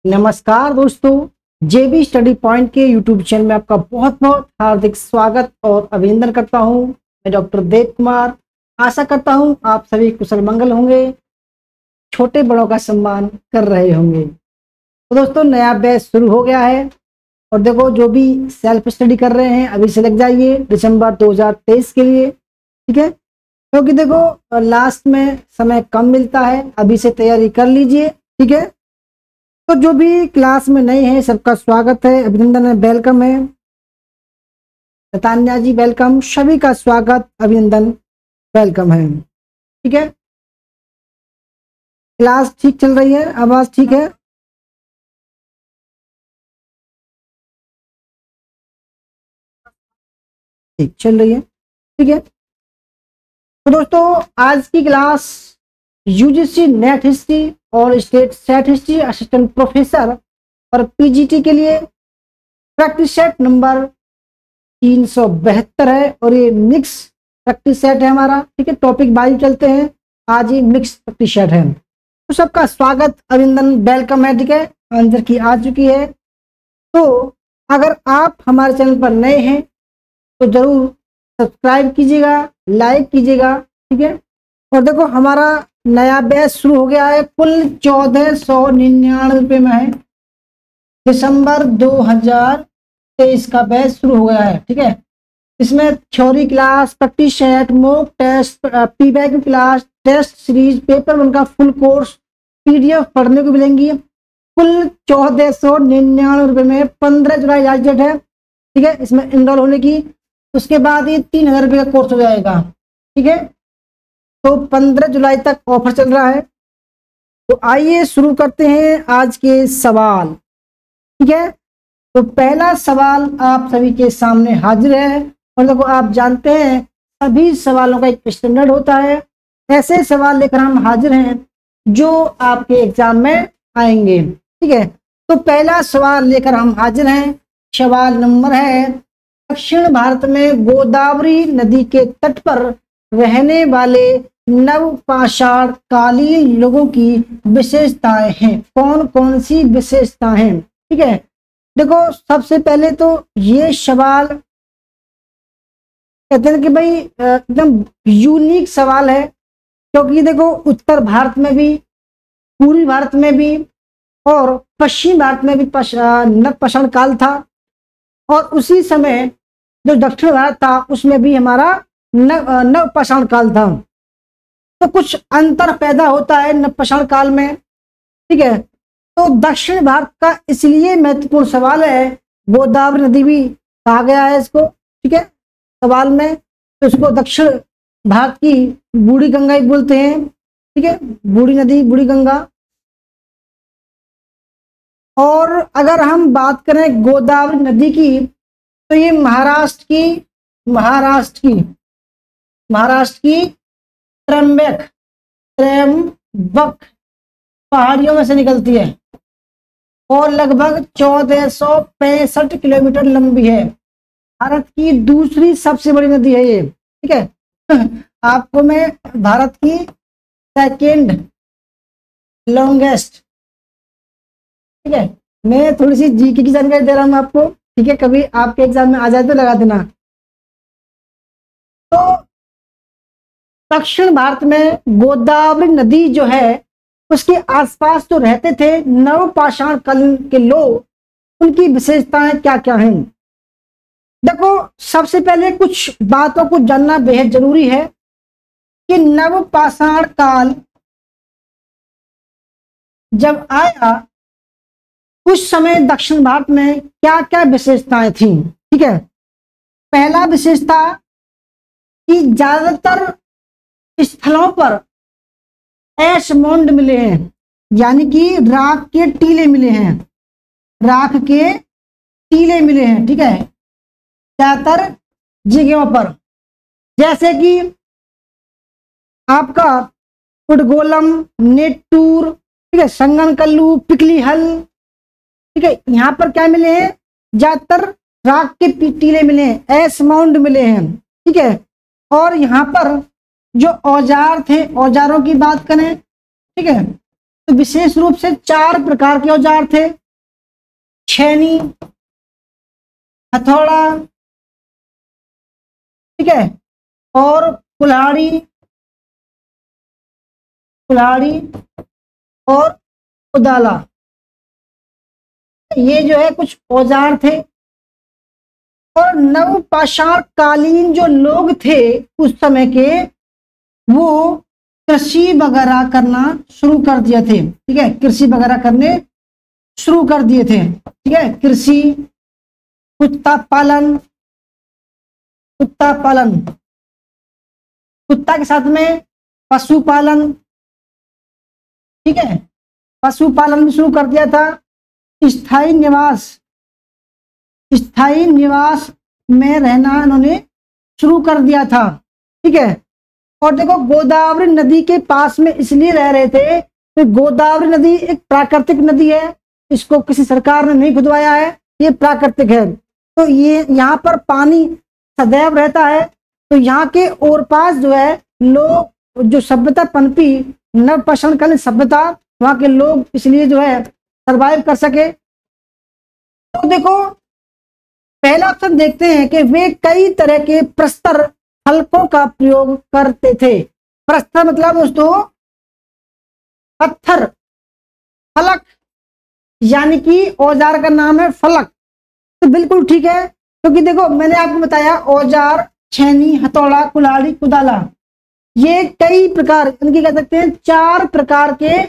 नमस्कार दोस्तों, जेबी study point के यूट्यूब चैनल में आपका बहुत बहुत हार्दिक स्वागत और अभिनंदन करता हूं। मैं डॉक्टर देव कुमार आशा करता हूं आप सभी कुशल मंगल होंगे, छोटे बड़ों का सम्मान कर रहे होंगे। तो दोस्तों, नया बैच शुरू हो गया है और देखो, जो भी सेल्फ स्टडी कर रहे हैं अभी से लग जाइए दिसंबर 2023 के लिए, ठीक है। क्योंकि देखो लास्ट में समय कम मिलता है, अभी से तैयारी कर लीजिए, ठीक है। तो जो भी क्लास में नए हैं सबका स्वागत है, अभिनंदन है, वेलकम है। तान्या जी वेलकम, सभी का स्वागत अभिनंदन वेलकम है, ठीक है। क्लास ठीक चल रही है, आवाज ठीक है? ठीक चल रही है, ठीक है। तो दोस्तों, आज की क्लास यूजीसी नेट हिस्ट्री और state set history assistant professor और पीजीटी के लिए प्रैक्टिस सेट नंबर 372 है और ये मिक्स प्रैक्टिस सेट है हमारा, ठीक है। टॉपिक वाइज चलते हैं, आज ये मिक्स प्रैक्टिस सेट है। तो सबका स्वागत अभिनंदन वेलकम है, ठीक है। आंसर की आ चुकी है। तो अगर आप हमारे चैनल पर नए हैं तो जरूर सब्सक्राइब कीजिएगा, लाइक कीजिएगा, ठीक है। और देखो, हमारा नया बैच शुरू हो गया है, कुल 1499 रुपये में है। दिसंबर 2023 का बैच शुरू हो गया है, ठीक है। इसमें theory class, practice set, mock test, feedback class, test series, paper 1 का फुल कोर्स, पीडीएफ पढ़ने को मिलेंगी। कुल 1499 रुपये में 15 जुलाई लास्ट डेट है, ठीक है, इसमें इनरोल होने की। उसके बाद ये 3000 रुपये का कोर्स हो जाएगा, ठीक है। तो 15 जुलाई तक ऑफर चल रहा है। तो आइए शुरू करते हैं आज के सवाल, ठीक है। तो पहला सवाल आप सभी के सामने हाजिर है और देखो, आप जानते हैं सभी सवालों का एक स्टैंडर्ड होता है। ऐसे सवाल लेकर हम हाजिर हैं जो आपके एग्जाम में आएंगे, ठीक है। तो पहला सवाल लेकर हम हाजिर हैं। सवाल नंबर है, दक्षिण भारत में गोदावरी नदी के तट पर रहने वाले नवपाषाण कालीन लोगों की विशेषताएं हैं। कौन कौन सी विशेषताएं हैं, ठीक है। देखो, सबसे पहले तो ये सवाल कहते हैं कि भाई एकदम यूनिक सवाल है, क्योंकि देखो उत्तर भारत में भी, पूर्वी भारत में भी और पश्चिम भारत में भी नवपाषाण काल था, और उसी समय जो दक्षिण भारत था उसमें भी हमारा नवपाषाण काल था। तो कुछ अंतर पैदा होता है नवपाषाण काल में, ठीक है। तो दक्षिण भारत का इसलिए महत्वपूर्ण सवाल है, गोदावरी नदी भी कहा गया है इसको, ठीक है, सवाल में। तो इसको दक्षिण भारत की बूढ़ी गंगा ही बोलते हैं, ठीक है, बूढ़ी नदी, बूढ़ी गंगा। और अगर हम बात करें गोदावरी नदी की, तो ये महाराष्ट्र की त्र्यंबक पहाड़ियों में से निकलती है और लगभग 1465 किलोमीटर लंबी है। भारत की दूसरी सबसे बड़ी नदी है ये, ठीक है। आपको मैं भारत की सेकेंड लॉन्गेस्ट, ठीक है, मैं थोड़ी सी जीके की जानकारी दे रहा हूँ आपको, ठीक है, कभी आपके एग्जाम में आ जाए तो लगा देना। तो दक्षिण भारत में गोदावरी नदी जो है उसके आसपास जो रहते थे नवपाषाण काल के लोग, उनकी विशेषताएं क्या क्या हैं। देखो, सबसे पहले कुछ बातों को जानना बेहद जरूरी है कि नवपाषाण काल जब आया उस समय दक्षिण भारत में क्या क्या विशेषताएं थी, ठीक है। पहला विशेषता कि ज्यादातर स्थलों पर एशमोंड मिले हैं, यानी कि राख के टीले मिले हैं, राख के टीले मिले हैं, ठीक है, ज्यादातर जगहों पर। जैसे कि आपका उडगोलम, नेटूर, ठीक है, संगनकल्लू, पिकलीहल, ठीक है, यहाँ पर क्या मिले हैं, ज्यादातर राख के टीले मिले हैं, एशमोंड मिले हैं, ठीक है। और यहाँ पर जो औजार थे, औजारों की बात करें, ठीक है, तो विशेष रूप से 4 प्रकार के औजार थे, छेनी, हथौड़ा, ठीक है, और कुल्हाड़ी, और कुदाला। ये जो है कुछ औजार थे। और नवपाषाण कालीन जो लोग थे उस समय के, वो कृषि वगैरह करना शुरू कर दिए थे, ठीक है, कृषि वगैरह करने शुरू कर दिए थे, ठीक है, कृषि, कुत्ता पालन, कुत्ता के साथ में पशुपालन, ठीक है, पशुपालन भी शुरू कर दिया था। स्थायी निवास में रहना इन्होंने शुरू कर दिया था, ठीक है। और देखो गोदावरी नदी के पास में इसलिए रह रहे थे तो गोदावरी नदी एक प्राकृतिक नदी है, इसको किसी सरकार ने नहीं खुदवाया है, ये प्राकृतिक है। तो ये यहाँ पर पानी सदैव रहता है, तो यहाँ के और पास जो है लोग, जो सभ्यता पनपी, नवपाषाणकालीन सभ्यता, वहाँ के लोग इसलिए जो है सरवाइव कर सके। तो देखो पहला ऑप्शन देखते हैं कि वे कई तरह के प्रस्तर फलकों का प्रयोग करते थे। प्रस्तर मतलब दोस्तों पत्थर, फलक यानी कि औजार का नाम है फलक। तो बिल्कुल ठीक है, क्योंकि देखो मैंने आपको बताया औजार, छेनी, हथौड़ा, कुल्हाड़ी, कुदाला, ये कई प्रकार, इनकी कह सकते हैं 4 प्रकार के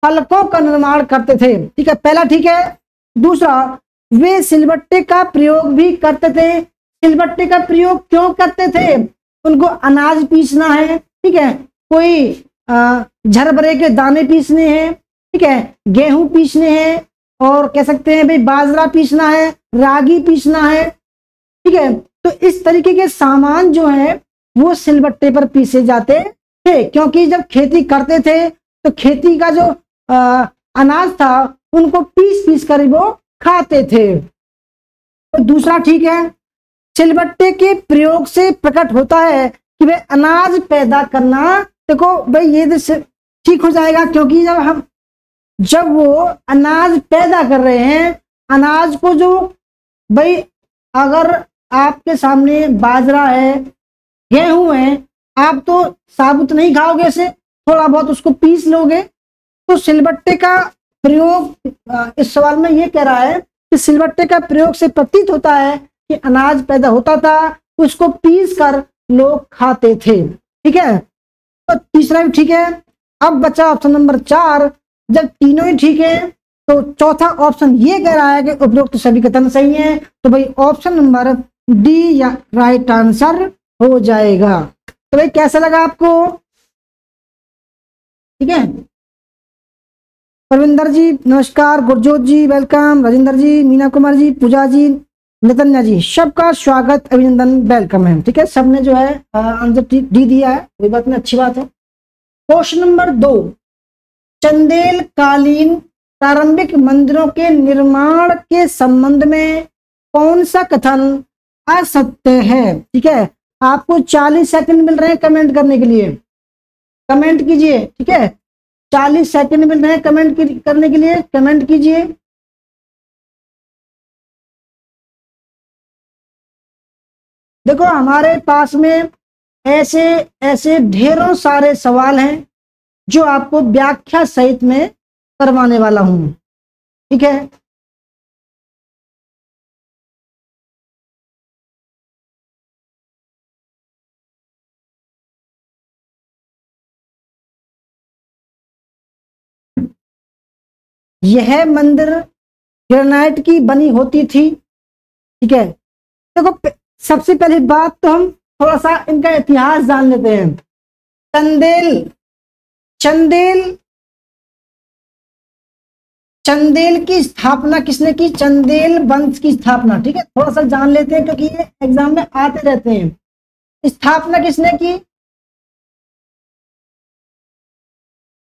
फलकों का निर्माण करते थे, ठीक है, पहला ठीक है। दूसरा, वे सिलबट्टे का प्रयोग भी करते थे। सिलबट्टे का प्रयोग क्यों करते थे? उनको अनाज पीसना है, ठीक है, कोई झरबरे के दाने पीसने हैं, ठीक है, गेहूं पीसने हैं, और कह सकते हैं भाई बाजरा पीसना है, रागी पीसना है, ठीक है। तो इस तरीके के सामान जो है वो सिलबट्टे पर पीसे जाते थे, क्योंकि जब खेती करते थे तो खेती का जो अनाज था उनको पीस पीस कर वो खाते थे। तो दूसरा ठीक है, सिलबट्टे के प्रयोग से प्रकट होता है कि वे अनाज पैदा करना, देखो भाई ये ठीक हो जाएगा, क्योंकि जब वो अनाज पैदा कर रहे हैं, अनाज को जो भाई अगर आपके सामने बाजरा है, गेहूं है, आप तो साबुत नहीं खाओगे, इसे थोड़ा बहुत उसको पीस लोगे। तो सिलबट्टे का प्रयोग, इस सवाल में ये कह रहा है कि सिलबट्टे का प्रयोग से प्रतीत होता है कि अनाज पैदा होता था, उसको पीस कर लोग खाते थे, ठीक है। तो तीसरा भी ठीक है। अब बचा ऑप्शन नंबर 4। जब तीनों ही ठीक है तो चौथा ऑप्शन ये कह रहा है कि उपरोक्त सभी कथन सही है, तो भाई ऑप्शन नंबर डी या राइट आंसर हो जाएगा। तो भाई कैसा लगा आपको? ठीक है, परविंदर जी नमस्कार, गुरजोत जी वेलकम, राजेंद्र जी, मीना कुमार जी, पूजा जी, नितन्या जी, सबका स्वागत, अभिनंदन, वेलकम है, ठीक है। सबने जो है आंसर डी दिया है, कोई बात नहीं, अच्छी बात है। क्वेश्चन नंबर 2, चंदेल कालीन प्रारंभिक मंदिरों के निर्माण के संबंध में कौन सा कथन असत्य है? ठीक है, आपको 40 सेकंड मिल रहे हैं कमेंट करने के लिए, कमेंट कीजिए, ठीक है, 40 सेकंड मिल रहे हैं कमेंट करने के लिए, कमेंट कीजिए। देखो हमारे पास में ऐसे ऐसे ढेरों सारे सवाल हैं जो आपको व्याख्या सहित में करवाने वाला हूं, ठीक है। यह मंदिर ग्रेनाइट की बनी होती थी, ठीक है। देखो सबसे पहली बात तो हम थोड़ा सा इनका इतिहास जान लेते हैं। चंदेल की स्थापना किसने की? चंदेल वंश की स्थापना, ठीक है, थोड़ा सा जान लेते हैं क्योंकि ये एग्जाम में आते रहते हैं। स्थापना किसने की?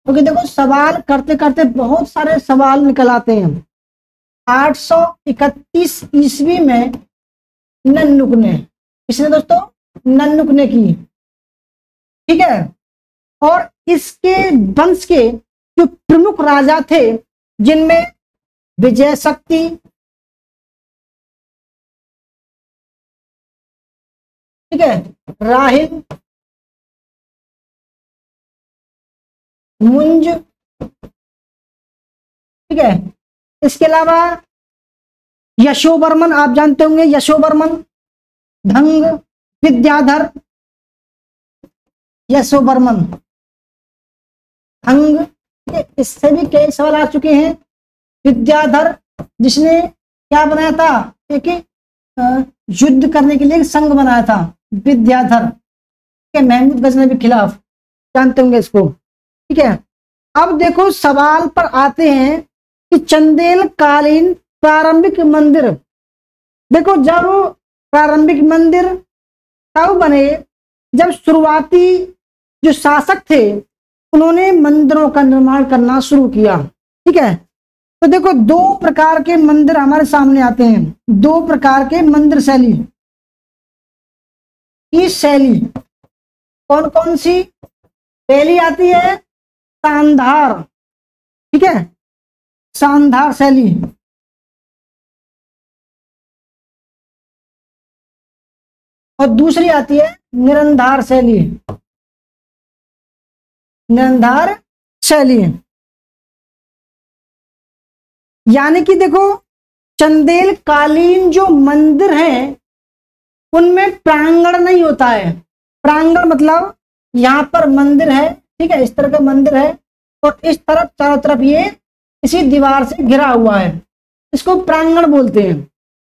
क्योंकि देखो सवाल करते करते बहुत सारे सवाल निकल आते हैं। 831 ईस्वी में नन्नुक ने, किसने दोस्तों? नन्नुक ने की, ठीक है। और इसके वंश के जो प्रमुख राजा थे, जिनमें विजय शक्ति, ठीक है, राहिल, मुंज, ठीक है, इसके अलावा यशोवर्मन, आप जानते होंगे यशोवर्मन, धंग, विद्याधर, यशोवर्मन, धंग, इससे भी कई सवाल आ चुके हैं। विद्याधर, जिसने क्या बनाया था, एक युद्ध करने के लिए एक संघ बनाया था, विद्याधर, ठीक है, महमूद गजनवी के खिलाफ, जानते होंगे इसको, ठीक है। अब देखो सवाल पर आते हैं कि चंदेल कालीन प्रारंभिक मंदिर, देखो जब प्रारंभिक मंदिर तब बने जब शुरुआती जो शासक थे उन्होंने मंदिरों का निर्माण करना शुरू किया, ठीक है। तो देखो दो प्रकार के मंदिर हमारे सामने आते हैं, दो प्रकार के मंदिर शैली, इस शैली कौन कौन सी, पहली आती है शानदार, ठीक है, शानदार शैली, और दूसरी आती है निरंधार शैली, निरंधार शैली। यानी कि देखो चंदेल कालीन जो मंदिर हैं उनमें प्रांगण नहीं होता है, प्रांगण मतलब यहाँ पर मंदिर है, ठीक है, इस तरह का मंदिर है और इस तरफ चारों तरफ ये इसी दीवार से घिरा हुआ है, इसको प्रांगण बोलते हैं,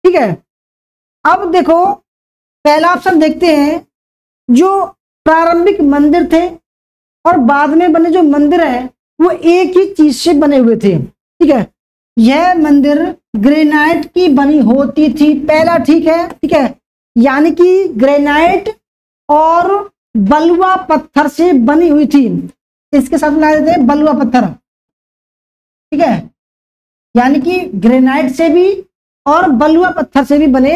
ठीक है। अब देखो पहला ऑप्शन देखते हैं, जो प्रारंभिक मंदिर थे और बाद में बने जो मंदिर है वो एक ही चीज से बने हुए थे, ठीक है। यह मंदिर ग्रेनाइट की बनी होती थी, पहला ठीक है, ठीक है, यानी कि ग्रेनाइट और बलुआ पत्थर से बनी हुई थी, इसके साथ मिला देते हैं बलुआ पत्थर, ठीक है, यानी कि ग्रेनाइट से भी और बलुआ पत्थर से भी बने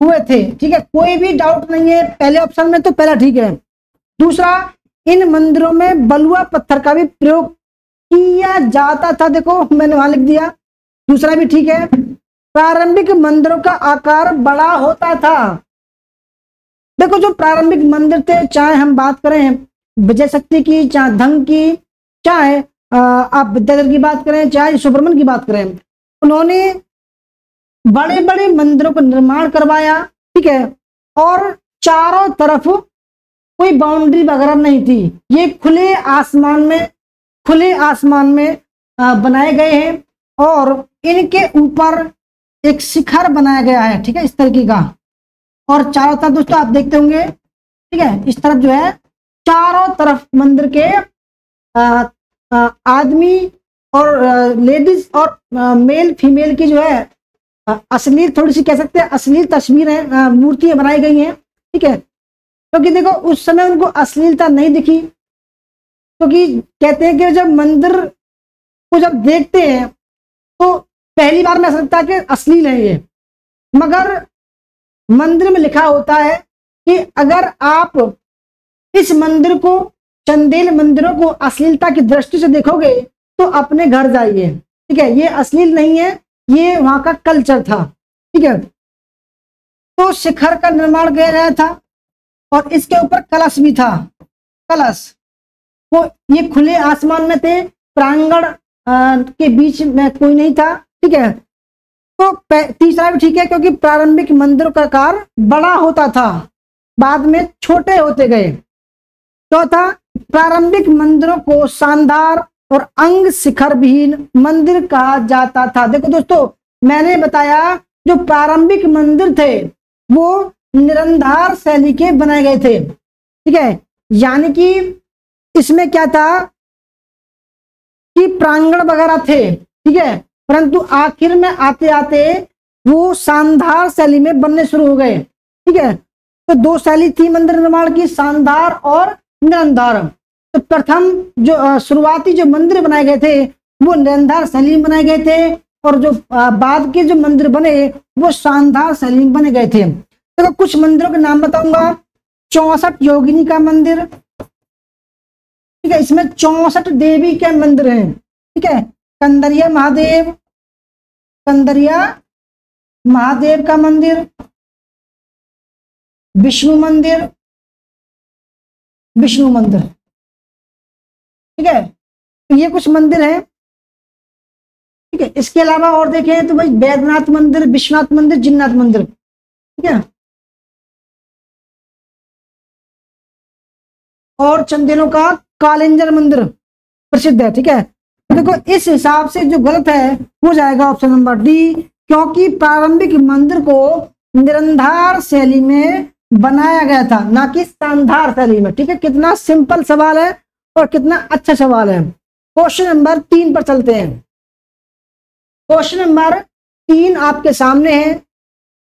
हुए थे, ठीक है, कोई भी डाउट नहीं है पहले ऑप्शन में, तो पहला ठीक है। दूसरा, इन मंदिरों में बलुआ पत्थर का भी प्रयोग किया जाता था, देखो मैंने वहां लिख दिया, दूसरा भी ठीक है। प्रारंभिक मंदिरों का आकार बड़ा होता था, देखो जो प्रारंभिक मंदिर थे, चाहे हम बात करें विजय शक्ति की, चाहे धंग की, चाहे आप विद्याधर की बात करें, चाहे सुब्रमण्य की बात करें, उन्होंने बड़े बड़े मंदिरों का निर्माण करवाया, ठीक है, और चारों तरफ कोई बाउंड्री वगैरह नहीं थी, ये खुले आसमान में बनाए गए हैं और इनके ऊपर एक शिखर बनाया गया है, ठीक है, इस तरीके का, और चारों तरफ दोस्तों आप देखते होंगे, ठीक है, इस तरफ जो है चारों तरफ मंदिर के आदमी और लेडीज और मेल फीमेल की जो है अश्लील, थोड़ी सी कह सकते हैं अश्लील तस्वीरें, मूर्तियां बनाई गई हैं, ठीक है, क्योंकि देखो उस समय उनको अश्लीलता नहीं दिखी, क्योंकि कहते हैं कि जब मंदिर को जब देखते हैं तो पहली बार में ऐसा लगता है कि अश्लील है ये, मगर मंदिर में लिखा होता है कि अगर आप इस मंदिर को, चंदेल मंदिरों को अश्लीलता की दृष्टि से देखोगे तो अपने घर जाइए, ठीक है, ये अश्लील नहीं है, ये वहां का कल्चर था, ठीक है। तो शिखर का निर्माण किया गया था और इसके ऊपर कलश भी था, कलश, तो ये खुले आसमान में थे, प्रांगण के बीच में कोई नहीं था, ठीक है। तो तीसरा भी ठीक है, क्योंकि प्रारंभिक मंदिरों का आकार बड़ा होता था, बाद में छोटे होते गए। चौथा, प्रारंभिक मंदिरों को शानदार और अंग शिखर विहीन मंदिर कहा जाता था। देखो दोस्तों मैंने बताया जो प्रारंभिक मंदिर थे वो निरंधार शैली के बनाए गए थे, ठीक है, यानी कि इसमें क्या था कि प्रांगण वगैरह थे, ठीक है, परंतु आखिर में आते आते वो शानदार शैली में बनने शुरू हो गए, ठीक है। तो दो शैली थी मंदिर निर्माण की, शानदार और निरंधार। तो प्रथम जो शुरुआती जो मंदिर बनाए गए थे वो निरंधार शैली में बनाए गए थे और जो बाद के जो मंदिर बने वो शानदार शैली में बने गए थे। तो कुछ मंदिरों के नाम बताऊंगा। 64 योगिनी का मंदिर, ठीक है, इसमें 64 देवी के मंदिर हैं, ठीक है। कंदरिया महादेव, कंदरिया महादेव का मंदिर, विष्णु मंदिर, विष्णु मंदिर। ठीक है, तो ये कुछ मंदिर हैं। ठीक है, इसके अलावा और देखें तो भाई बैद्यनाथ मंदिर, विश्वनाथ मंदिर, जिन्नाथ मंदिर। ठीक है, और चंदेलों का कालिंजर मंदिर प्रसिद्ध है। ठीक है, तो देखो इस हिसाब से जो गलत है वो जाएगा ऑप्शन नंबर डी, क्योंकि प्रारंभिक मंदिर को निरंधार शैली में बनाया गया था, ना कि शानदार शैली में। ठीक है, कितना सिंपल सवाल है और कितना अच्छा सवाल है। क्वेश्चन नंबर 3 पर चलते हैं। क्वेश्चन नंबर 3 आपके सामने है।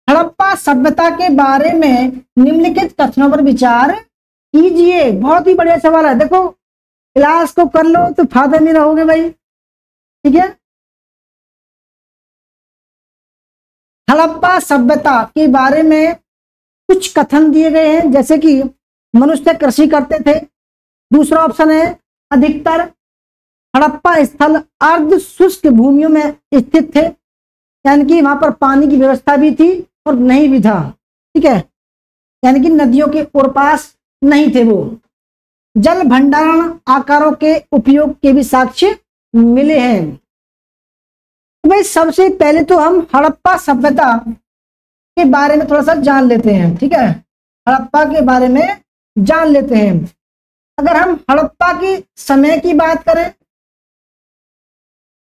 हड़प्पा सभ्यता के बारे में निम्नलिखित कथनों पर विचार कीजिए। बहुत ही बढ़िया सवाल है। देखो क्लास को कर लो तो फायदे में रहोगे भाई। ठीक है, हड़प्पा सभ्यता के बारे में कुछ कथन दिए गए हैं, जैसे कि मनुष्य कृषि करते थे। दूसरा ऑप्शन है अधिकतर हड़प्पा स्थल अर्ध शुष्क भूमियों में स्थित थे, यानी कि वहां पर पानी की व्यवस्था भी थी और नहीं भी था। ठीक है, यानी कि नदियों के ओर पास नहीं थे वो। जल भंडारण आकारों के उपयोग के भी साक्ष्य मिले हैं। तो भाई सबसे पहले तो हम हड़प्पा सभ्यता के बारे में थोड़ा सा जान लेते हैं। ठीक है, हड़प्पा के बारे में जान लेते हैं। अगर हम हड़प्पा की समय की बात करें,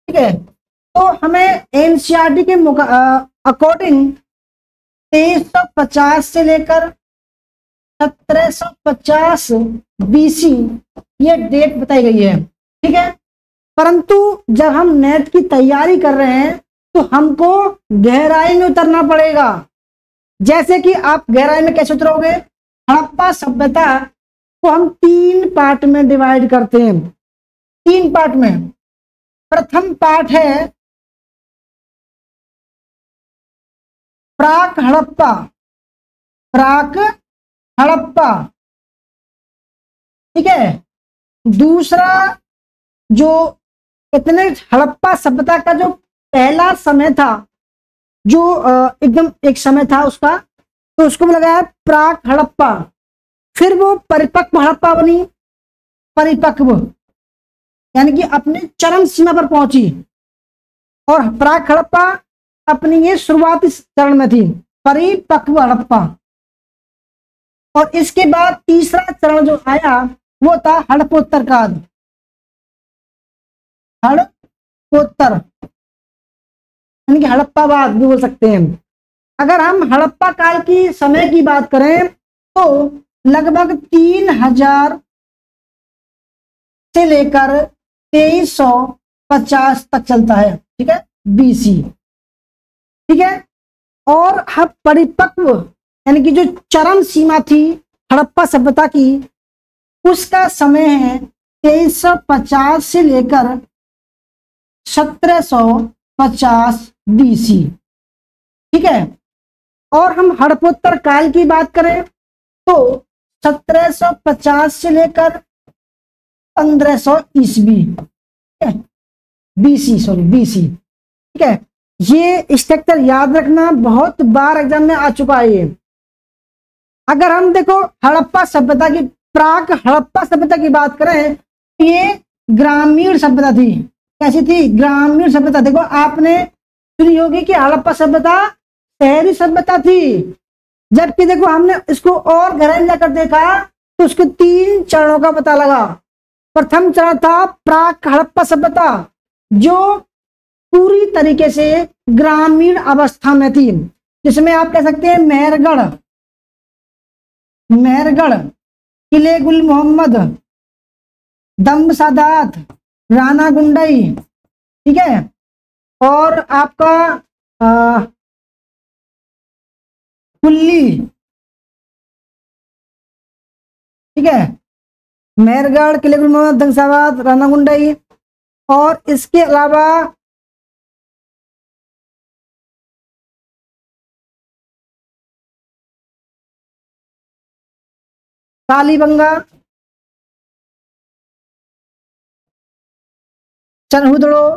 ठीक है, तो हमें एनसीईआरटी के अकॉर्डिंग 2350 से लेकर 1750 बीसी ये डेट बताई गई है। ठीक है, परंतु जब हम नेट की तैयारी कर रहे हैं तो हमको गहराई में उतरना पड़ेगा। जैसे कि आप गहराई में कैसे उतरोगे? हड़प्पा सभ्यता को हम 3 पार्ट में डिवाइड करते हैं। 3 पार्ट में। प्रथम पार्ट है प्राक हड़प्पा, प्राक हड़प्पा। ठीक है, दूसरा जो इतने हड़प्पा सभ्यता का जो पहला समय था, जो एकदम एक समय था उसका, तो उसको लगाया प्राक हड़प्पा। फिर वो परिपक्व हड़प्पा बनी, परिपक्व यानी कि अपने चरम सीमा पर पहुंची। और प्राक हड़प्पा अपनी ये शुरुआती चरण में थी, परिपक्व हड़प्पा। और इसके बाद तीसरा चरण जो आया वो था हड़प्पोत्तर काल, हड़प्पोत्तर यानी कि हड़प्पावाद भी बोल सकते हैं। अगर हम हड़प्पा काल की समय की बात करें तो लगभग 3000 से लेकर 2350 तक चलता है। ठीक है, बीसी। ठीक है, और हम परिपक्व यानी कि जो चरम सीमा थी हड़प्पा सभ्यता की, उसका समय है 2350 से लेकर 1750 बीसी। ठीक है, और हम हड़प्पोत्तर काल की बात करें तो 1750 से लेकर 1500 ईस्वी, बीसी, सॉरी बीसी। ठीक है, ये स्ट्रक्चर याद रखना, बहुत बार एग्जाम में आ चुका है ये। अगर हम देखो हड़प्पा सभ्यता की, प्राक हड़प्पा सभ्यता की बात करें तो ये ग्रामीण सभ्यता थी। कैसी थी? ग्रामीण सभ्यता। देखो आपने सुनी होगी कि हड़प्पा सभ्यता शहरी सभ्यता थी, जबकि देखो हमने इसको और गहराई में जाकर देखा तो उसके 3 चरणों का पता लगा। प्रथम चरण था प्राक हड़प्पा सभ्यता, जो पूरी तरीके से ग्रामीण अवस्था में थी, जिसमें आप कह सकते हैं मेहरगढ़, मेहरगढ़, किले गुल मोहम्मद, दम्ब सादात, राना गुंडई। ठीक है, और आपका कुल्ली। ठीक है, मेहरगढ़, किले गुल मोहम्मद, दम्ब सादात, राना गुंडई। और इसके अलावा कालीबंगा, चनहुदड़ो,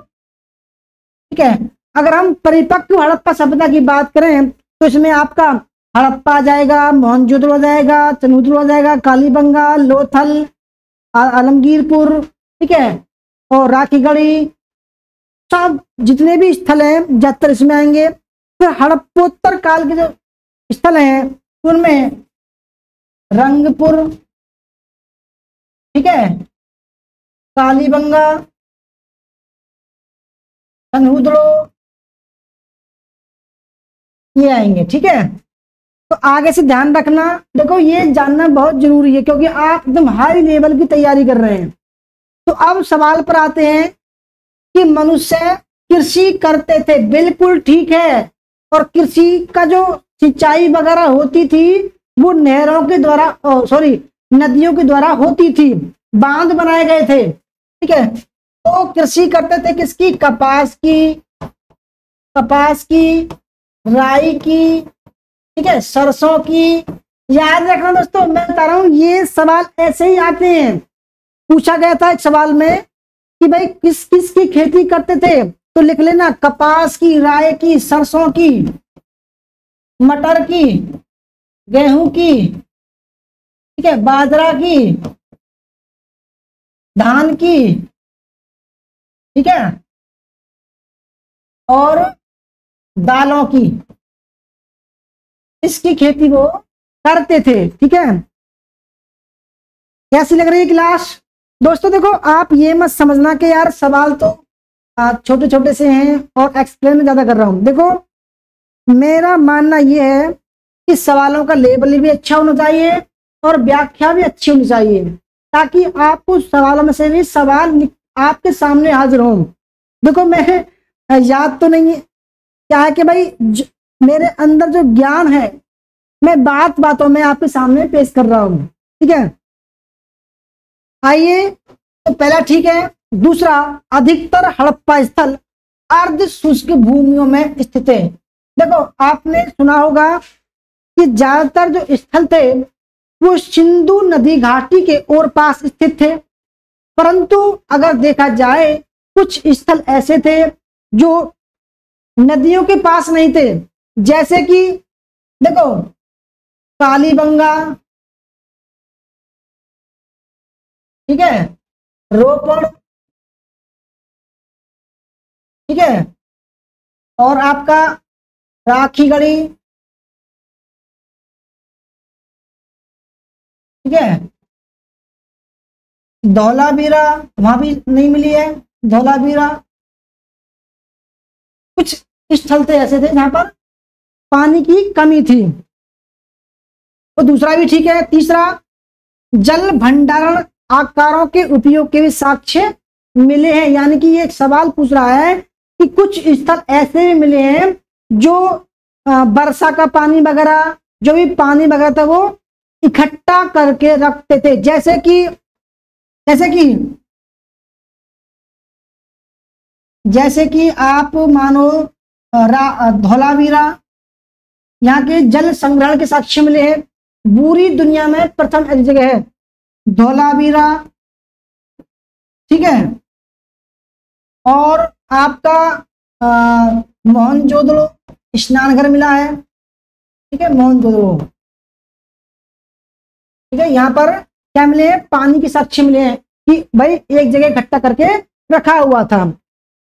ठीक है। अगर हम परिपक्व हड़प्पा सभ्यता की बात करें तो इसमें आपका हड़प्पा आ जाएगा, मोहनजोदड़ो आ जाएगा, चनहुदड़ो आ जाएगा, कालीबंगा, लोथल, आलमगीरपुर, ठीक है, और राखीगढ़ी, सब जितने भी स्थल हैं ज्यादातर इसमें आएंगे। फिर हड़प्पोत्तर काल के जो स्थल हैं उनमें रंगपुर, ठीक है, कालीबंगा, चनहुदड़ो, ये आएंगे, ठीक है। तो आगे से ध्यान रखना, देखो ये जानना बहुत जरूरी है क्योंकि आप एकदम हाई लेवल की तैयारी कर रहे हैं। तो अब सवाल पर आते हैं कि मनुष्य कृषि करते थे, बिल्कुल ठीक है। और कृषि का जो सिंचाई वगैरह होती थी वो नहरों के द्वारा, सॉरी, नदियों के द्वारा होती थी, बांध बनाए गए थे, ठीक है। तो कृषि करते थे किसकी? कपास की, राई की, ठीक है, सरसों की। याद रखना दोस्तों, मैं बता रहा हूं ये सवाल ऐसे ही आते हैं। पूछा गया था एक सवाल में कि भाई किस किस की खेती करते थे, तो लिख लेना कपास की, राय की, सरसों की, मटर की, गेहूं की, ठीक है, बाजरा की, धान की, ठीक है, और दालों की, इसकी खेती वो करते थे, ठीक है। कैसी लग रही है क्लास दोस्तों? देखो आप ये मत समझना कि यार सवाल तो छोटे छोटे से हैं और एक्सप्लेन ज्यादा कर रहा हूं। देखो मेरा मानना ये है कि सवालों का लेवल भी अच्छा होना चाहिए और व्याख्या भी अच्छी होनी चाहिए, ताकि आपको सवालों में से भी सवाल आपके सामने हाजिर हो। देखो मैं याद तो नहीं है क्या है कि भाई मेरे अंदर जो ज्ञान है मैं बात बातों में आपके सामने पेश कर रहा हूं, ठीक है। आइए, तो पहला ठीक है। दूसरा, अधिकतर हड़प्पा स्थल अर्ध शुष्क भूमियों में स्थित है। देखो आपने सुना होगा कि ज्यादातर जो स्थल थे वो सिंधु नदी घाटी के ओर पास स्थित थे, परंतु अगर देखा जाए कुछ स्थल ऐसे थे जो नदियों के पास नहीं थे, जैसे कि देखो कालीबंगा, ठीक है, रोपड़, ठीक है, और आपका राखीगढ़ी, ठीक है, धौलावीरा, वहां भी नहीं मिली है धौलावीरा। कुछ स्थल थे ऐसे थे जहां पर पानी की कमी थी। तो दूसरा भी ठीक है। तीसरा, जल भंडारण आकारों के उपयोग के भी साक्ष्य मिले हैं, यानी कि ये एक सवाल पूछ रहा है कि कुछ स्थल ऐसे भी मिले हैं जो वर्षा का पानी वगैरह, जो भी पानी वगैरह था वो इकट्ठा करके रखते थे, जैसे कि आप मानो धौलावीरा, यहाँ के जल संग्रहण के साक्ष्य मिले हैं। पूरी दुनिया में प्रथम ऐसी जगह है धौलावीरा, ठीक है। और आपका मोहनजोदड़ो स्नान घर मिला है, ठीक है, मोहनजोदड़ो, ठीक है। यहाँ पर क्या मिले हैं? पानी के साक्ष्य मिले हैं कि भाई एक जगह इकट्ठा करके रखा हुआ था।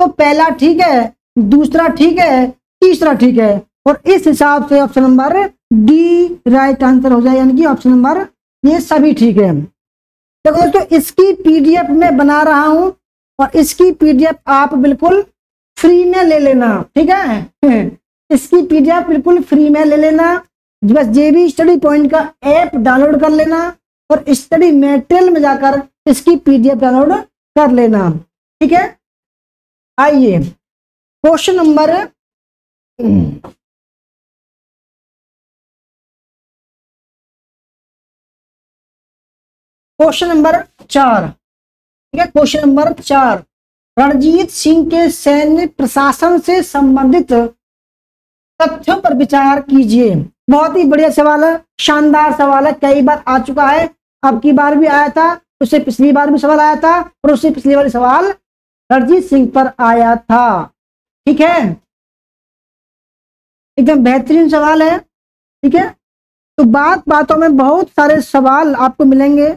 तो पहला ठीक है, दूसरा ठीक है, तीसरा ठीक है, और इस हिसाब से option number D right answer हो जाए, यानी कि ऑप्शन नंबर ये सभी ठीक है। देखो दोस्तों इसकी पीडीएफ में बना रहा हूं और इसकी पीडीएफ आप बिल्कुल फ्री में ले लेना, ठीक है। इसकी पीडीएफ बिल्कुल फ्री में ले लेना, बस जेबी स्टडी पॉइंट का ऐप डाउनलोड कर लेना और स्टडी मटेरियल में जाकर इसकी पीडीएफ डाउनलोड कर लेना, ठीक है। आइए क्वेश्चन नंबर क्वेश्चन नंबर 4, ठीक है। क्वेश्चन नंबर 4, रणजीत सिंह के सैन्य प्रशासन से संबंधित तथ्यों पर विचार कीजिए। बहुत ही बढ़िया सवाल है, शानदार सवाल है, कई बार आ चुका है, अब की बार भी आया था, उससे पिछली बार भी सवाल आया था और उससे पिछली बार सवाल रणजीत सिंह पर आया था? ठीक है, एकदम बेहतरीन सवाल है। ठीक है, तो बात बातों में बहुत सारे सवाल आपको मिलेंगे।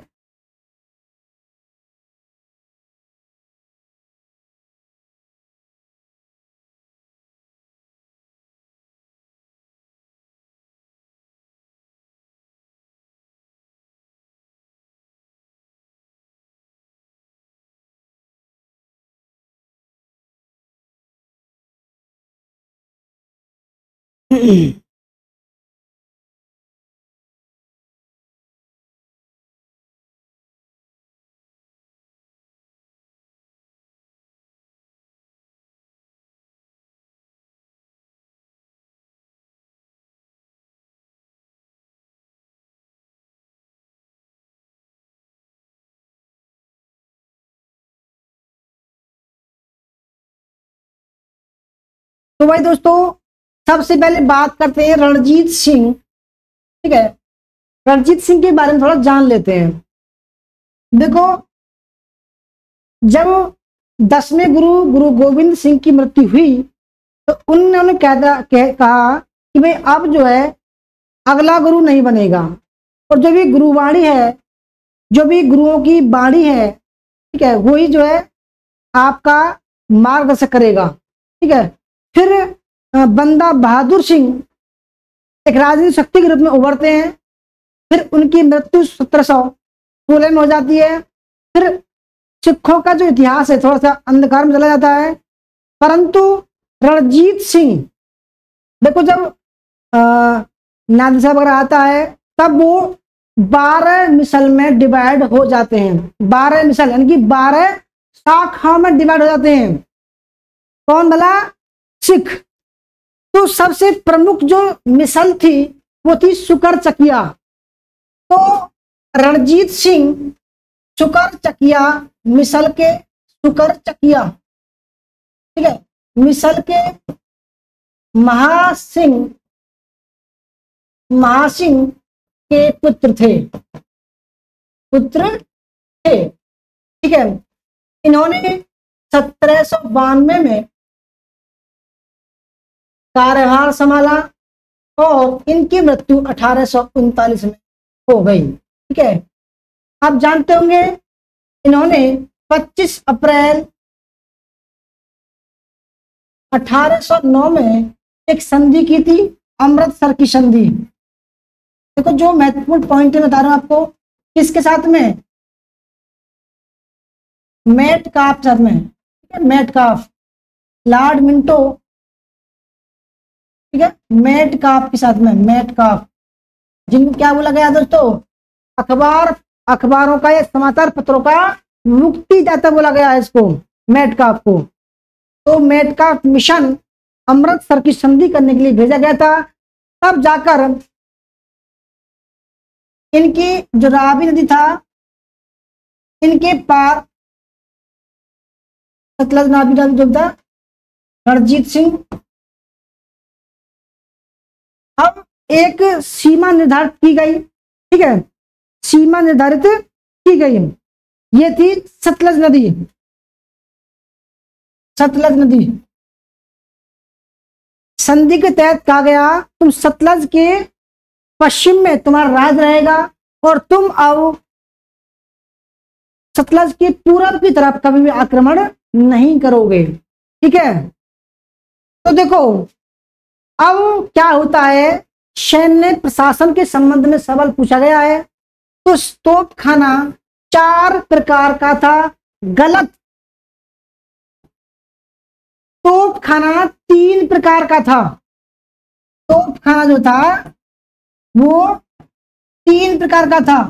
तो भाई दोस्तों, सबसे पहले बात करते हैं रणजीत सिंह। ठीक है, रणजीत सिंह के बारे में थोड़ा जान लेते हैं। देखो, जब 10वें गुरु गुरु गोविंद सिंह की मृत्यु हुई तो उन्होंने कहा कि भाई अब जो है अगला गुरु नहीं बनेगा, और जो भी गुरुवाणी है, जो भी गुरुओं की वाणी है, ठीक है, वही जो है आपका मार्गदर्शन करेगा। ठीक है, फिर बंदा बहादुर सिंह एक राजनीतिक शक्ति के रूप में उभरते हैं। फिर उनकी मृत्यु 1716 में हो जाती है। फिर सिखों का जो इतिहास है थोड़ा सा अंधकार में चला जाता है। परंतु रणजीत सिंह, देखो, जब नादिर साहब वगैरह आता है तब वो 12 मिसल में डिवाइड हो जाते हैं। 12 मिसल यानी कि 12 शाखाओं में डिवाइड हो जाते हैं। कौन भला? सिख। तो सबसे प्रमुख जो मिसल थी वो थी सुकर चकिया। तो रणजीत सिंह सुकर चकिया मिसल के सुकर चकिया, ठीक है, मिसल के महासिंह के पुत्र थे। ठीक है, इन्होंने 1792 में कार्यभार संभाला और इनकी मृत्यु 1839 में हो गई। ठीक है, आप जानते होंगे इन्होंने 25 अप्रैल 1809 में एक संधि की थी, अमृतसर की संधि। देखो, जो महत्वपूर्ण पॉइंट है बता रहा हूं आपको, किसके साथ में? मेटकाफ साथ में। ठीक है, मेटकाफ, लॉर्ड मिंटो, ठीक है, मेटकाफ के साथ में। मेटकाफ जिनको क्या बोला गया दोस्तों? अखबारों का या समाचार पत्रों का मुक्तिदाता बोला गया है इसको, मेटकाफ को। तो मेटकाफ मिशन अमृतसर की संधि करने के लिए भेजा गया था। तब जाकर इनकी जो रावी नदी था, इनके पार सतलज नावी नदी जो था, रणजीत सिंह अब एक सीमा निर्धारित की गई। ठीक है, सीमा निर्धारित की गई, ये थी सतलज नदी। सतलज नदी संधि के तहत कहा गया तुम सतलज के पश्चिम में तुम्हारा राज रहेगा और तुम अब सतलज के पूरब की तरफ कभी भी आक्रमण नहीं करोगे। ठीक है, तो देखो अब क्या होता है, सैन्य प्रशासन के संबंध में सवाल पूछा गया है। तो तोपखाना 4 प्रकार का था, गलत। तोपखाना 3 प्रकार का था। तोपखाना जो था वो 3 प्रकार का था।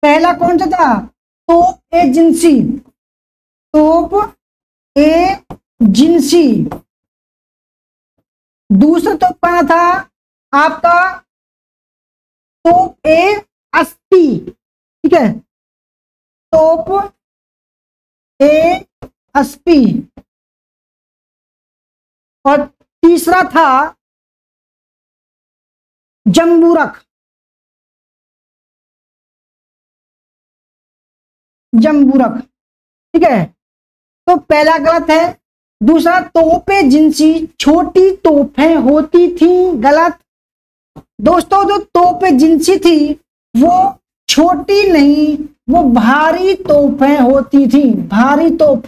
पहला कौन सा था? तोप एजेंसी। तोप एजेंसी। दूसरा तोपखाना था आपका तोप ए अस्पी। ठीक है, तोप ए अस्पी। और तीसरा था जम्बूरक। जम्बूरक, ठीक है। तो पहला गलत है। दूसरा, तोपें जिनसी छोटी तोपें होती थी, गलत। दोस्तों, जो तोपें जिनसी थी वो छोटी नहीं, वो भारी तोपें होती थी, भारी तोप।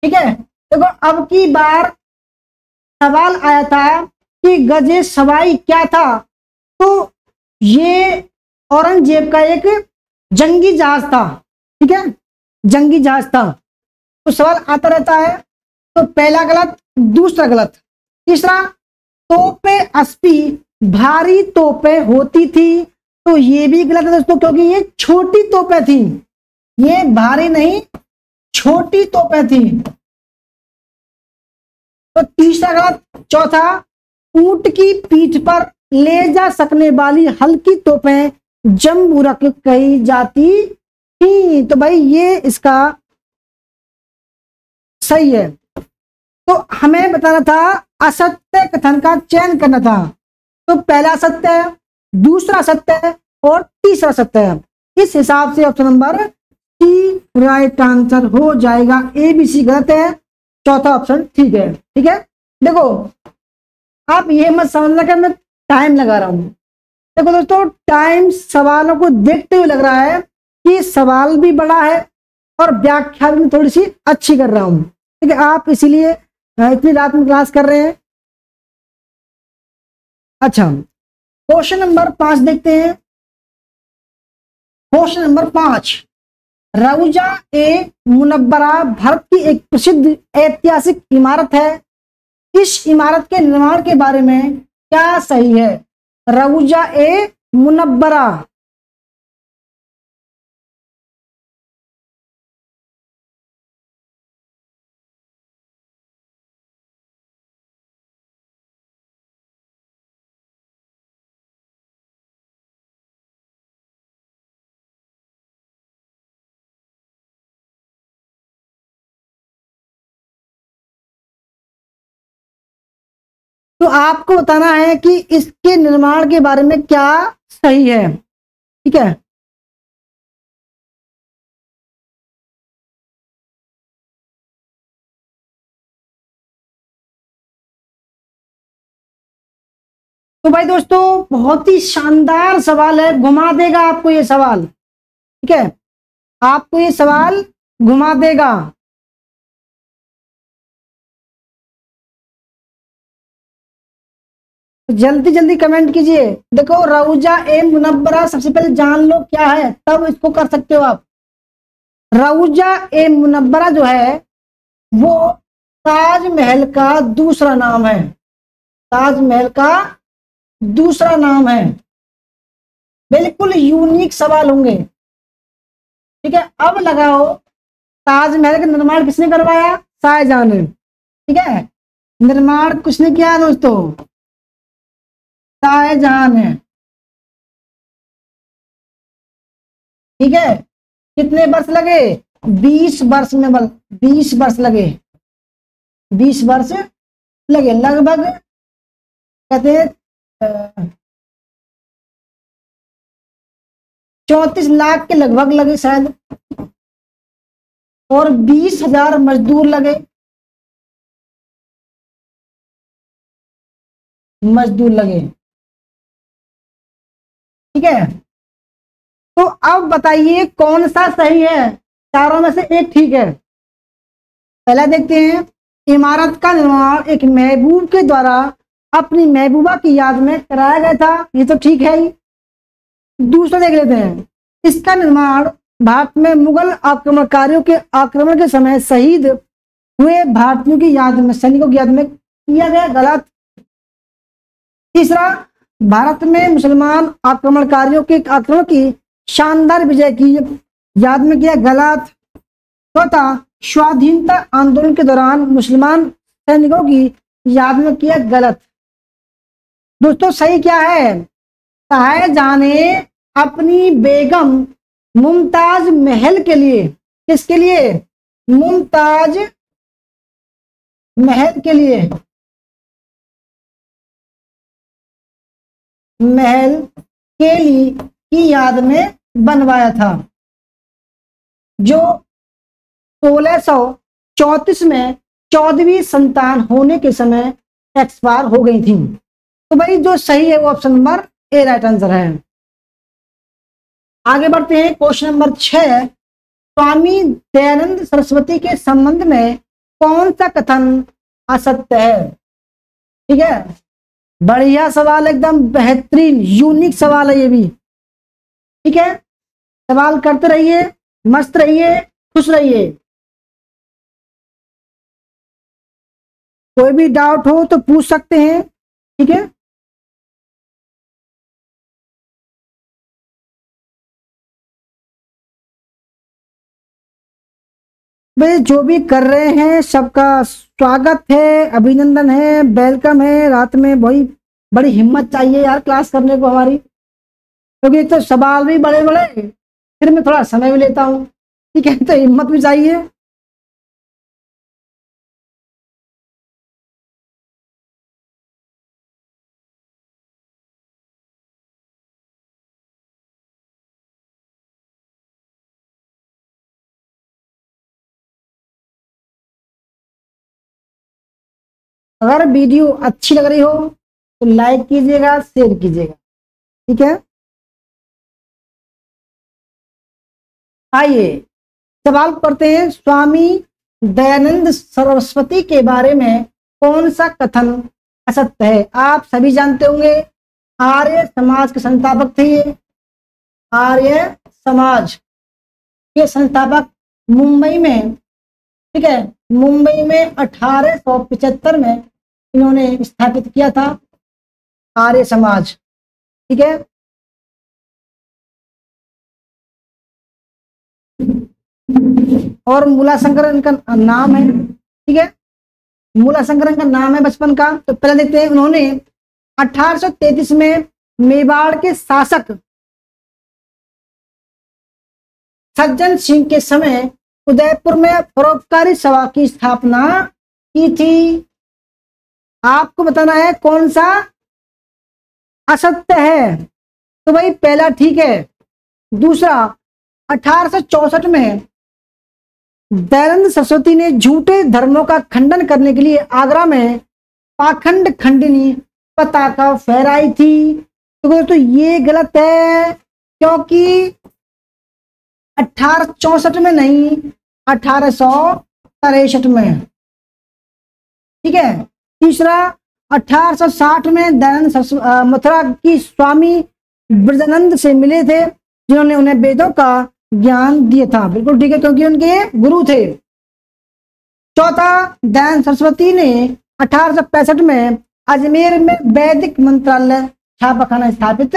ठीक है, देखो अब की बार सवाल आया था कि गजे सवाई क्या था, तो ये औरंगजेब का एक जंगी जहाज था। ठीक है, जंगी जहाज था। तो सवाल आता रहता है। तो पहला गलत, दूसरा गलत। तीसरा, तोपें अस्पी भारी तोपें होती थी, तो ये भी गलत है दोस्तों, क्योंकि ये छोटी तोपें थी, ये भारी नहीं छोटी तोपें थी। तो तीसरा गलत। चौथा, ऊंट की पीठ पर ले जा सकने वाली हल्की तोपें जम्बूरक कही जाती थी। तो भाई ये इसका सही है। तो हमें बताना था, असत्य कथन का चयन करना था। तो पहला सत्य है, दूसरा सत्य है और तीसरा सत्य है। इस हिसाब से option number C right answer हो जाएगा। ए बी सी गलत है, चौथा ऑप्शन ठीक है। ठीक है, देखो आप ये मत समझना कि मैं टाइम लगा रहा हूं। देखो दोस्तों, टाइम सवालों को देखते हुए लग रहा है कि सवाल भी बड़ा है और व्याख्या भी थोड़ी सी अच्छी कर रहा हूं। ठीक है, आप इसीलिए इतनी रात में क्लास कर रहे हैं। अच्छा, क्वेश्चन नंबर 5 देखते हैं। क्वेश्चन नंबर 5, रौजा ए मुनव्वरा भारत की एक प्रसिद्ध ऐतिहासिक इमारत है। इस इमारत के निर्माण के बारे में क्या सही है? रौजा ए मुनव्वरा। तो आपको बताना है कि इसके निर्माण के बारे में क्या सही है। ठीक है, तो भाई दोस्तों बहुत ही शानदार सवाल है, घुमा देगा आपको ये सवाल। ठीक है, आपको ये सवाल घुमा देगा। जल्दी जल्दी कमेंट कीजिए। देखो, रौजा ए मुनव्वरा सबसे पहले जान लो क्या है, तब इसको कर सकते हो आप। रौजा ए मुनव्वरा जो है वो ताजमहल का दूसरा नाम है, ताजमहल का दूसरा नाम है। बिल्कुल यूनिक सवाल होंगे। ठीक है, अब लगाओ, ताजमहल का निर्माण किसने करवाया? शाहजहां ने। ठीक है, निर्माण किसने किया दोस्तों? शाहजहां ने। ठीक है, कितने वर्ष लगे? 20 वर्ष में 20 वर्ष लगे, 20 वर्ष लगे लगभग, कहते हैं 34 लाख के लगभग लगे शायद, और 20,000 मजदूर लगे, मजदूर लगे। ठीक है, तो अब बताइए कौन सा सही है? चारों में से एक ठीक है। पहला देखते हैं, इमारत का निर्माण एक महबूब के द्वारा अपनी महबूबा की याद में कराया गया था, ये तो ठीक है ही। दूसरा देख लेते हैं, इसका निर्माण भारत में मुगल आक्रमणकारियों के आक्रमण के समय शहीद हुए भारतीयों की याद में, सैनिकों की याद में किया गया, गलत। तीसरा, भारत में मुसलमान आक्रमणकारियों के आक्रमण की शानदार विजय की याद में किया, गलत। चौथा, स्वाधीनता आंदोलन के दौरान मुसलमान सैनिकों की याद में किया, गलत। दोस्तों सही क्या है? शाहजहां ने अपनी बेगम मुमताज महल के लिए, किसके लिए? मुमताज महल के लिए, महल के लिए की याद में बनवाया था, जो 34 में 14वीं संतान होने के समय एक्सपायर हो गई थी। तो भाई जो सही है वो option number A right answer है। आगे बढ़ते हैं क्वेश्चन नंबर 6। स्वामी दयानंद सरस्वती के संबंध में कौन सा कथन असत्य है? ठीक है, बढ़िया सवाल, एकदम बेहतरीन यूनिक सवाल है ये भी। ठीक है, सवाल करते रहिए, मस्त रहिए, खुश रहिए। कोई भी डाउट हो तो पूछ सकते हैं। ठीक है, भाई जो भी कर रहे हैं सबका स्वागत है, अभिनंदन है, वेलकम है। रात में बड़ी हिम्मत चाहिए यार क्लास करने को हमारी, क्योंकि एक तो सवाल भी बड़े बड़े, फिर मैं थोड़ा समय भी लेता हूँ। ठीक है, तो हिम्मत भी चाहिए। अगर वीडियो अच्छी लग रही हो तो लाइक कीजिएगा, शेयर कीजिएगा। ठीक है, आइए सवाल करते हैं। स्वामी दयानंद सरस्वती के बारे में कौन सा कथन असत्य है? आप सभी जानते होंगे, आर्य समाज के संस्थापक थे ये। आर्य समाज के संस्थापक मुंबई में, ठीक है, मुंबई में 1875 में इन्होंने स्थापित किया था आर्य समाज। ठीक है, और मूलाशंकर इनका नाम है। ठीक है, मूलाशंकर इनका नाम है बचपन का। तो पहले देखते हैं, उन्होंने 1833 में मेवाड़ के शासक सज्जन सिंह के समय उदयपुर में परोपकारी सभा की स्थापना की थी। आपको बताना है कौन सा असत्य है। तो भाई पहला ठीक है। दूसरा, 1864 में दयानंद सरस्वती ने झूठे धर्मों का खंडन करने के लिए आगरा में पाखंड खंडिनी पताका फहराई थी। तो ये गलत है, क्योंकि 1864 में नहीं, 1863 में। ठीक है। तीसरा, 1860 में दयानंद मथुरा की स्वामी ब्रजानंद से मिले थे, जिन्होंने उन्हें वेदों का ज्ञान दिया था। बिल्कुल ठीक है, क्योंकि उनके गुरु थे। चौथा, दयानंद सरस्वती ने 1865 में अजमेर में वैदिक मंत्रालय छापाखाना स्थापित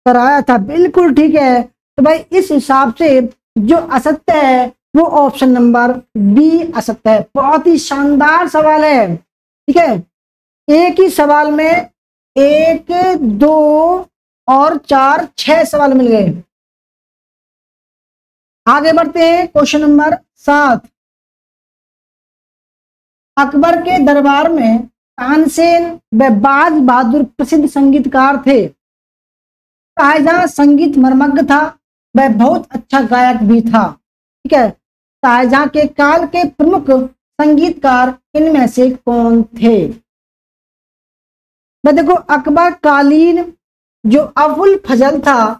कराया था। बिल्कुल ठीक है। तो भाई इस हिसाब से जो असत्य है वो ऑप्शन नंबर बी असत्य है। बहुत ही शानदार सवाल है। ठीक है, एक ही सवाल में 1, 2 और 4, 6 सवाल मिल गए। आगे बढ़ते हैं क्वेश्चन नंबर 7। अकबर के दरबार में तानसेन व बाज बहादुर प्रसिद्ध संगीतकार थे। शाहजहां संगीत मर्मज्ञ था, वह बहुत अच्छा गायक भी था। ठीक है, शाहजहां के काल के प्रमुख संगीतकार इनमें से कौन थे? मैं देखो, अकबर कालीन जो अबुल फजल था,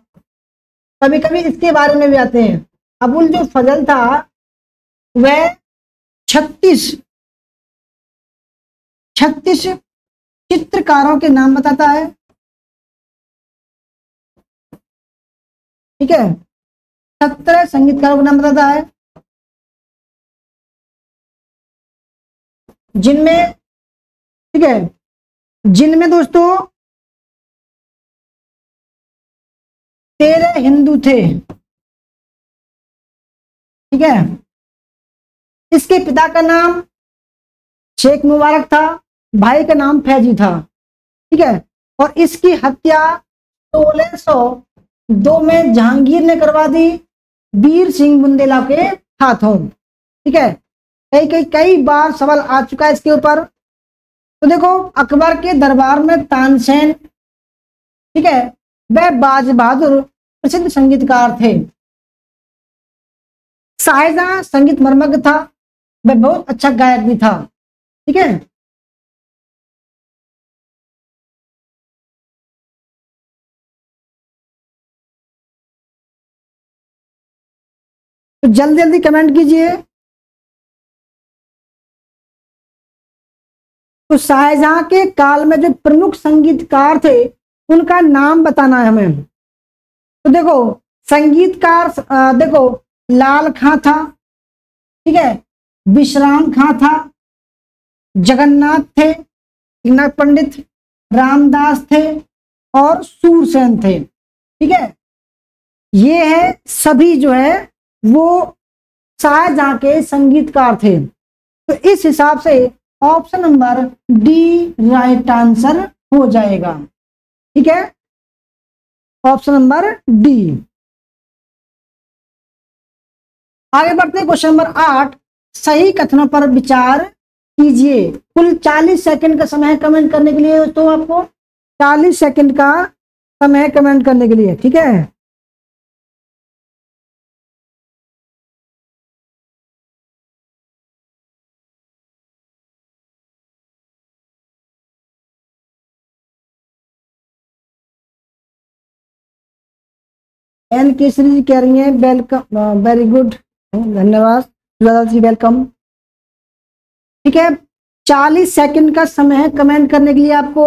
कभी कभी इसके बारे में भी आते हैं। अबुल जो फजल था वह 36 चित्रकारों के नाम बताता है। ठीक है, 17 संगीतकारों का नाम बताता है, जिनमें, ठीक है, जिनमें दोस्तों 13 हिंदू थे। ठीक है, इसके पिता का नाम शेख मुबारक था, भाई का नाम फैजी था। ठीक है, और इसकी हत्या 1602 में जहांगीर ने करवा दी, वीर सिंह बुंदेला के हाथों। ठीक है, कई बार सवाल आ चुका है इसके ऊपर। तो देखो, अकबर के दरबार में तानसेन, ठीक है, वह बाज बहादुर प्रसिद्ध संगीतकार थे। शाहजहां संगीत मर्मज्ञ था, वह बहुत अच्छा गायक भी था। ठीक है, तो जल्दी जल्दी कमेंट कीजिए। तो शाहजहां के काल में जो प्रमुख संगीतकार थे उनका नाम बताना है हमें। तो देखो संगीतकार, देखो लाल खां था, ठीक है, विश्राम खां था, जगन्नाथ थे, एकनाथ पंडित, रामदास थे और सूरसेन थे। ठीक है, ये है सभी जो है वो शाहजहां के संगीतकार थे। तो इस हिसाब से option number D right answer हो जाएगा। ठीक है, ऑप्शन नंबर डी। आगे बढ़ते हैं, क्वेश्चन नंबर 8, सही कथनों पर विचार कीजिए। कुल 40 सेकंड का समय है कमेंट करने के लिए, तो आपको 40 सेकंड का समय है कमेंट करने के लिए। ठीक है, एन केसरी जी कह रही हैं वेलकम, वेरी गुड, धन्यवाद सुजाता जी, वेलकम। ठीक है, 40 सेकंड का समय है कमेंट करने के लिए आपको।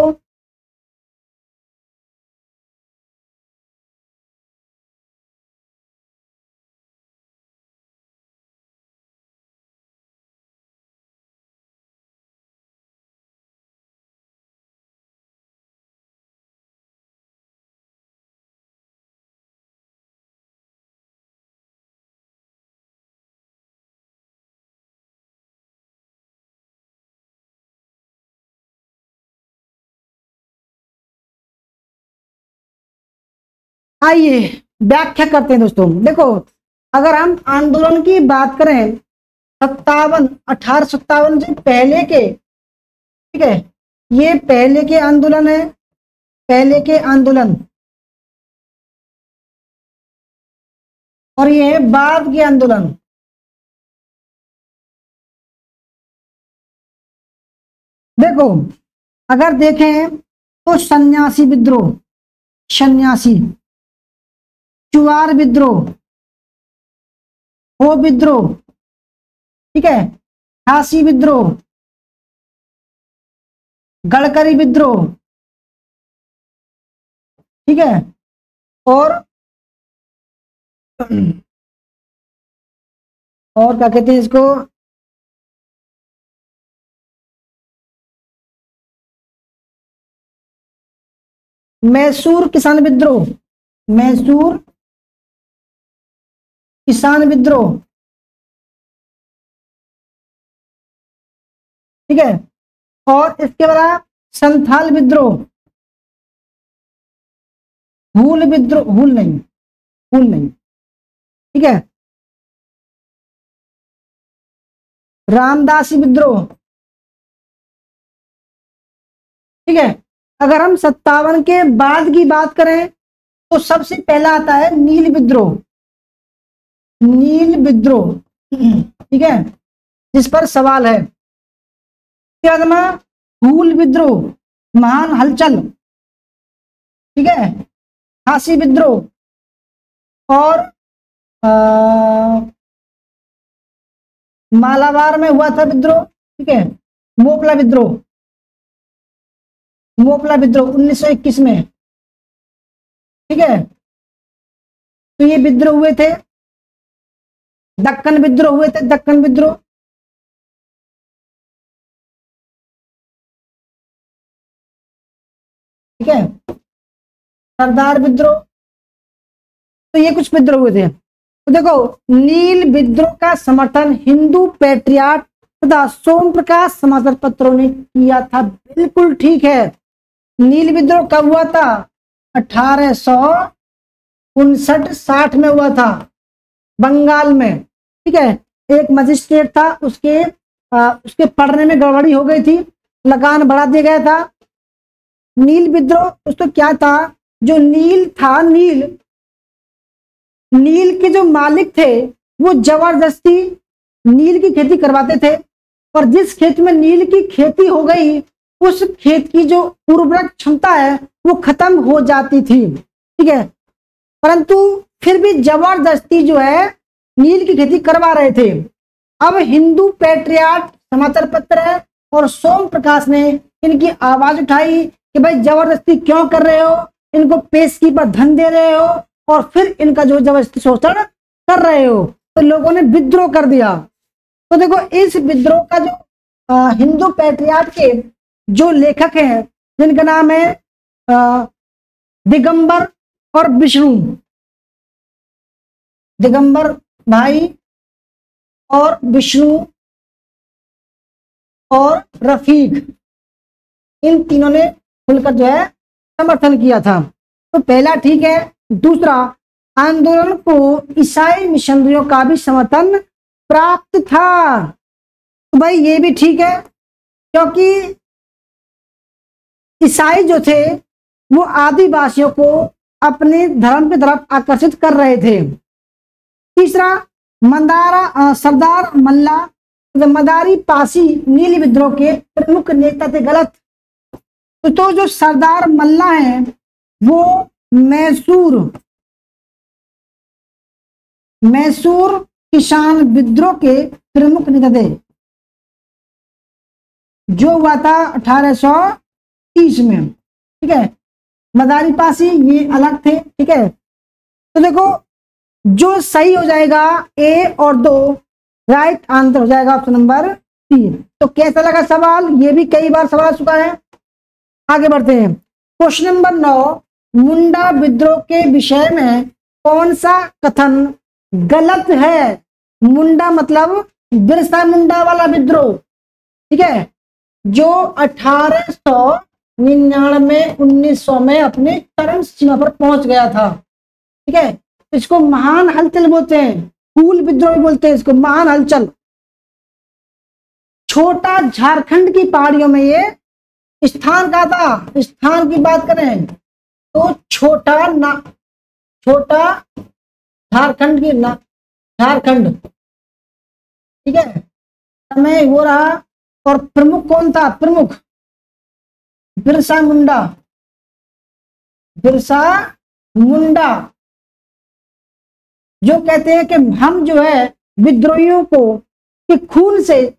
आइए व्याख्या करते हैं दोस्तों। देखो अगर हम आंदोलन की बात करें, 57, 1857 जो पहले के, ठीक है, ये पहले के आंदोलन है, पहले के आंदोलन, और ये है बाद के आंदोलन। देखो अगर देखें तो सन्यासी विद्रोह, सन्यासी, चुआर विद्रोह, हो विद्रोह, ठीक है, झांसी विद्रोह, गडकरी विद्रोह, ठीक है, और क्या कहते हैं इसको, मैसूर किसान विद्रोह, मैसूर किसान विद्रोह, ठीक है, और इसके बाद संथाल विद्रोह, हूल विद्रोह, हूल नहीं, हूल नहीं, ठीक है, रामदासी विद्रोह। ठीक है, अगर हम 57 के बाद की बात करें तो सबसे पहला आता है नील विद्रोह, नील विद्रोह, ठीक है, जिस पर सवाल है। हूल विद्रोह, महान हलचल, ठीक है, झांसी विद्रोह, और मालाबार में हुआ था विद्रोह, ठीक है, मोपला विद्रोह, मोपला विद्रोह 1921 में। ठीक है, तो ये विद्रोह हुए थे। दक्कन विद्रोह हुए थे, दक्कन विद्रोह, ठीक है, सरदार विद्रोह, तो ये कुछ विद्रोह हुए थे। तो देखो नील विद्रोह का समर्थन हिंदू पैट्रियाट तथा सोम प्रकाश समाचार पत्रों ने किया था। बिल्कुल ठीक है, नील विद्रोह कब हुआ था? 1859-60 में हुआ था, बंगाल में। ठीक है, एक मजिस्ट्रेट था, उसके पढ़ने में गड़बड़ी हो गई थी, लगान बढ़ा दिया गया था। नील विद्रोह दोस्तों क्या था, जो नील था, नील के जो मालिक थे वो जबरदस्ती नील की खेती करवाते थे, और जिस खेत में नील की खेती हो गई उस खेत की जो उर्वरक क्षमता है वो खत्म हो जाती थी। ठीक है, परंतु फिर भी जबरदस्ती जो है नील की खेती करवा रहे थे। अब हिंदू पैट्रियाट समाचार पत्र है और सोम प्रकाश ने इनकी आवाज उठाई कि भाई जबरदस्ती क्यों कर रहे हो, इनको पेशगी पर धन दे रहे हो और फिर इनका जो जबरदस्ती शोषण कर रहे हो। तो लोगों ने विद्रोह कर दिया। तो देखो इस विद्रोह का जो हिंदू पैट्रियाट के जो लेखक हैं जिनका नाम है दिगंबर और विष्णु, दिगंबर भाई और विष्णु और रफीक, इन तीनों ने खुलकर जो है समर्थन किया था। तो पहला ठीक है। दूसरा, आंदोलन को ईसाई मिशनरियों का भी समर्थन प्राप्त था। तो भाई ये भी ठीक है, क्योंकि ईसाई जो थे वो आदिवासियों को अपने धर्म की तरफ आकर्षित कर रहे थे। तीसरा, सरदार मल्ला मदारी पासी नील विद्रोह के प्रमुख नेता थे। गलत। तो जो सरदार मल्ला हैं वो मैसूर किसान विद्रोह के प्रमुख नेता थे, जो हुआ था 1830 में। ठीक है, मदारी पासी ये अलग थे। ठीक है, तो देखो जो सही हो जाएगा ए और 2, राइट आंसर हो जाएगा ऑप्शन नंबर 3। तो कैसा लगा सवाल, ये भी कई बार सवाल आ चुका है। आगे बढ़ते हैं। क्वेश्चन नंबर 9, मुंडा विद्रोह के विषय में कौन सा कथन गलत है? मुंडा मतलब बिरसा मुंडा वाला विद्रोह। ठीक है, जो 1899 1900 में अपने चरम सीमा पर पहुंच गया था। ठीक है, इसको महान हलचल बोलते हैं, फूल विद्रोह बोलते हैं इसको, महान हलचल। छोटा झारखंड की पहाड़ियों में ये स्थान का था। स्थान की बात करें तो छोटा झारखंड की झारखंड। ठीक है, समय हो रहा। और प्रमुख कौन था? प्रमुख बिरसा मुंडा। बिरसा मुंडा जो कहते हैं कि हम जो है विद्रोहियों को कि खून से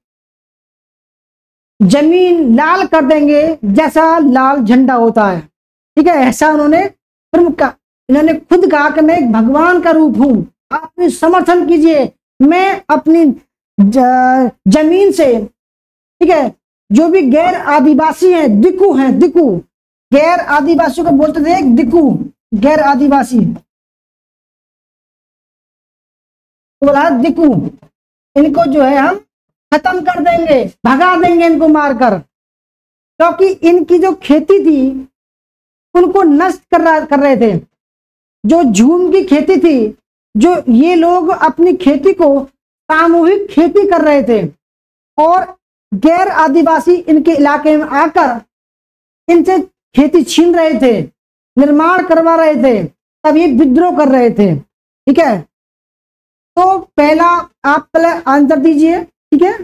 जमीन लाल कर देंगे जैसा लाल झंडा होता है। ठीक है, ऐसा उन्होंने प्रमुख का, इन्होंने खुद कहा कि मैं एक भगवान का रूप हूं, आप समर्थन कीजिए। मैं अपनी जमीन से, ठीक है, जो भी गैर आदिवासी हैं, दिकू हैं, दिकू गैर आदिवासियों को बोलते थे दिकू, गैर आदिवासी बोला दिकू, इनको जो है हम खत्म कर देंगे, भगा देंगे इनको मारकर, क्योंकि इनकी जो खेती थी उनको नष्ट कर रहे थे। जो झूम की खेती थी, जो ये लोग अपनी खेती को सामूहिक खेती कर रहे थे और गैर आदिवासी इनके इलाके में आकर इनसे खेती छीन रहे थे, निर्माण करवा रहे थे, तब ये विद्रोह कर रहे थे। ठीक है, तो पहला आप पहले आंसर दीजिए। ठीक है,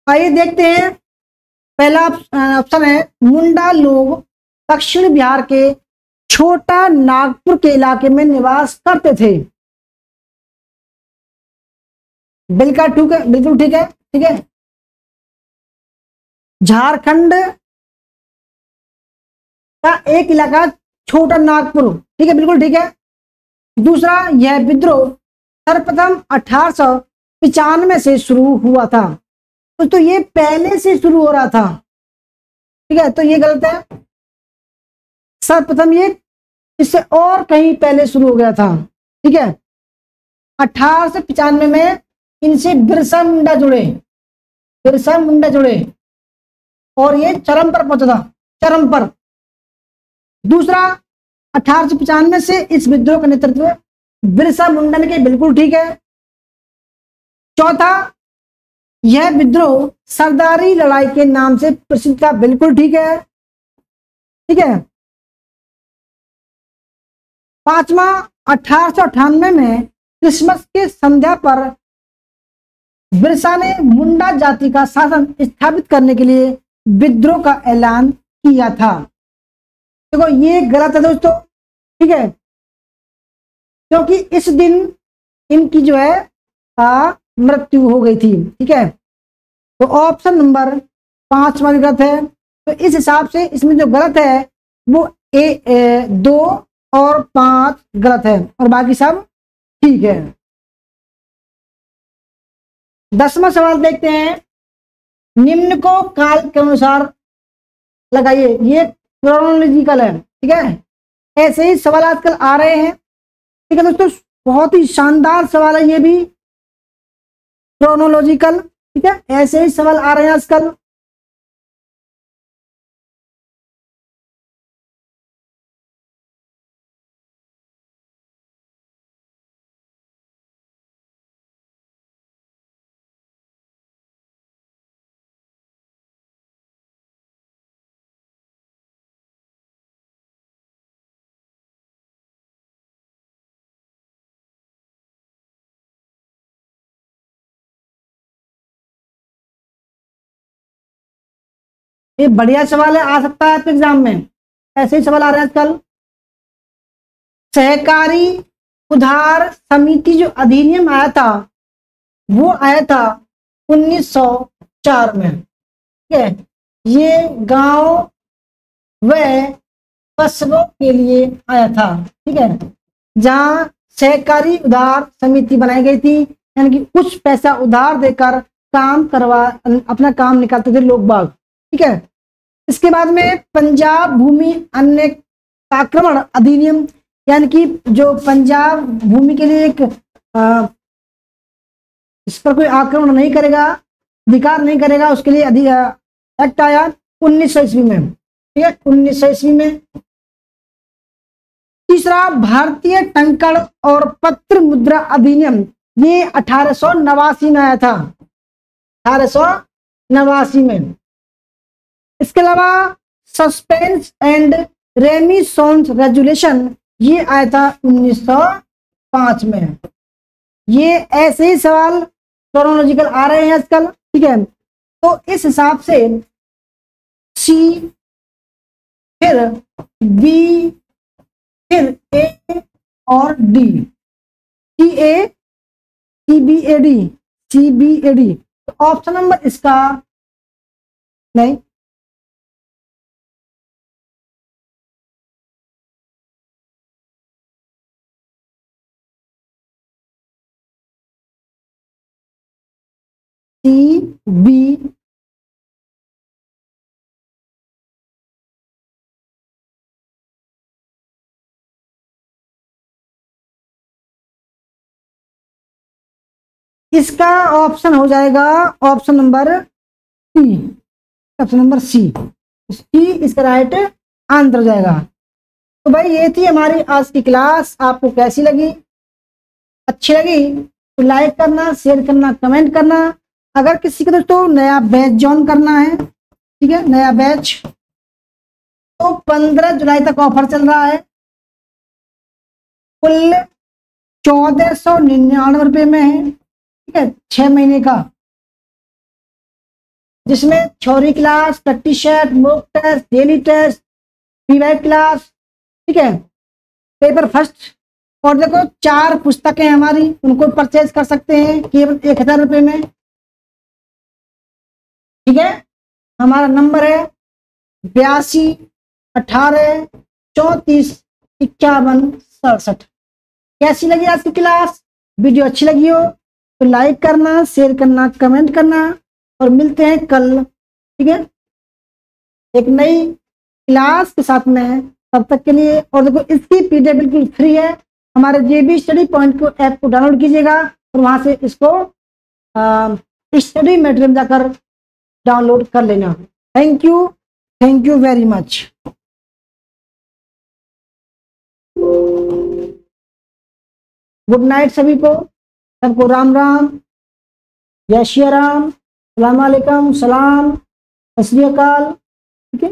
आइए देखते हैं। पहला ऑप्शन है मुंडा लोग दक्षिण बिहार के छोटा नागपुर के इलाके में निवास करते थे। बिल्कुल ठीक है, बिल्कुल ठीक है। ठीक है, झारखंड का एक इलाका छोटा नागपुर। ठीक है, बिल्कुल ठीक है। दूसरा, यह विद्रोह सर्वप्रथम 1895 से शुरू हुआ था। तो ये पहले से शुरू हो रहा था। ठीक है, तो ये गलत है। सर्वप्रथम ये इससे और कहीं पहले शुरू हो गया था। ठीक है, 1895 में इनसे बिरसा मुंडा जुड़े, बिरसा मुंडा जुड़े और ये चरम पर पहुंचा था, चरम पर। दूसरा, 1895 से इस विद्रोह का नेतृत्व बिरसा मुंडा ने कहा बिल्कुल ठीक है। चौथा, यह विद्रोह सरदारी लड़ाई के नाम से प्रसिद्ध था, बिल्कुल ठीक है। ठीक है। पांचवा, 1898 में क्रिसमस के संध्या पर बिरसा ने मुंडा जाति का शासन स्थापित करने के लिए विद्रोह का ऐलान किया था। देखो ये गलत है दोस्तों, ठीक है, क्योंकि इस दिन इनकी जो है मृत्यु हो गई थी। ठीक है, तो ऑप्शन नंबर 5 वाली गलत है। तो इस हिसाब से इसमें जो गलत है वो 2 और 5 गलत है और बाकी सब ठीक है। 10वां सवाल देखते हैं। निम्न को काल के अनुसार लगाइए, ये क्रोनोलॉजिकल है। ठीक है, ऐसे ही सवाल आजकल आ रहे हैं। ठीक है दोस्तों, बहुत ही शानदार सवाल है ये भी, क्रोनोलॉजिकल। ठीक है, ऐसे ही सवाल आ रहे हैं आजकल। ये बढ़िया सवाल है, आ सकता है आपके एग्जाम में, ऐसे ही सवाल आ रहे हैं आजकल। सहकारी उधार समिति जो अधिनियम आया था वो आया था 1904 में। ठीक है, ये गांव व कस्बों के लिए आया था। ठीक है, जहां सहकारी उधार समिति बनाई गई थी, यानी कि कुछ पैसा उधार देकर काम करवा अपना काम निकालते थे लोग बाग। ठीक है, इसके बाद में पंजाब भूमि अन्य आक्रमण अधिनियम, यानी कि जो पंजाब भूमि के लिए एक इस पर कोई आक्रमण नहीं करेगा, अधिकार नहीं करेगा, उसके लिए एक्ट आया 1900 ईस्वी में। ठीक है, 1900 ईस्वी में। तीसरा, भारतीय टंकण और पत्र मुद्रा अधिनियम, ये 1889 में आया था, 1889 में। इसके अलावा सस्पेंस एंड रेमिशंस रेजुलेशन, ये आया था 1905 में। ये ऐसे ही सवाल क्रोनोलॉजिकल आ रहे हैं आजकल। ठीक है, तो इस हिसाब से सी, फिर बी, फिर ए और D, C A, C B A D, C B A D. तो ऑप्शन नंबर इसका नहीं, सी बी, इसका ऑप्शन हो जाएगा option number C, option number C, C इसका राइट आंसर हो जाएगा। तो भाई ये थी हमारी आज की क्लास, आपको कैसी लगी? अच्छी लगी तो लाइक करना, शेयर करना, कमेंट करना। अगर किसी को दोस्तों नया बैच ज्वाइन करना है, ठीक है, नया बैच, तो 15 जुलाई तक ऑफर चल रहा है। कुल 1499 रुपये में है। ठीक है, 6 महीने का, जिसमें theory class, practice set, mock test, daily test, PY class, ठीक है, पेपर फर्स्ट, और देखो 4 पुस्तकें हमारी, उनको परचेज कर सकते हैं केवल 1000 रुपये में। ठीक है, हमारा नंबर है 82 18 34 51 67। कैसी लगी आज की क्लास? वीडियो अच्छी लगी हो तो लाइक करना, शेयर करना, कमेंट करना, और मिलते हैं कल। ठीक है, एक नई क्लास के साथ में। तब तक के लिए, और देखो इसकी पीडीएफ बिल्कुल फ्री है, हमारे जेबी स्टडी पॉइंट को ऐप को डाउनलोड कीजिएगा और वहां से इसको स्टडी मटेरियल जाकर डाउनलोड कर लेना। Thank you very much. Good night सभी को, सबको राम राम, जय श्री राम, सलाम अलैकुम, सलाम, सत श्री अकाल। ठीक है।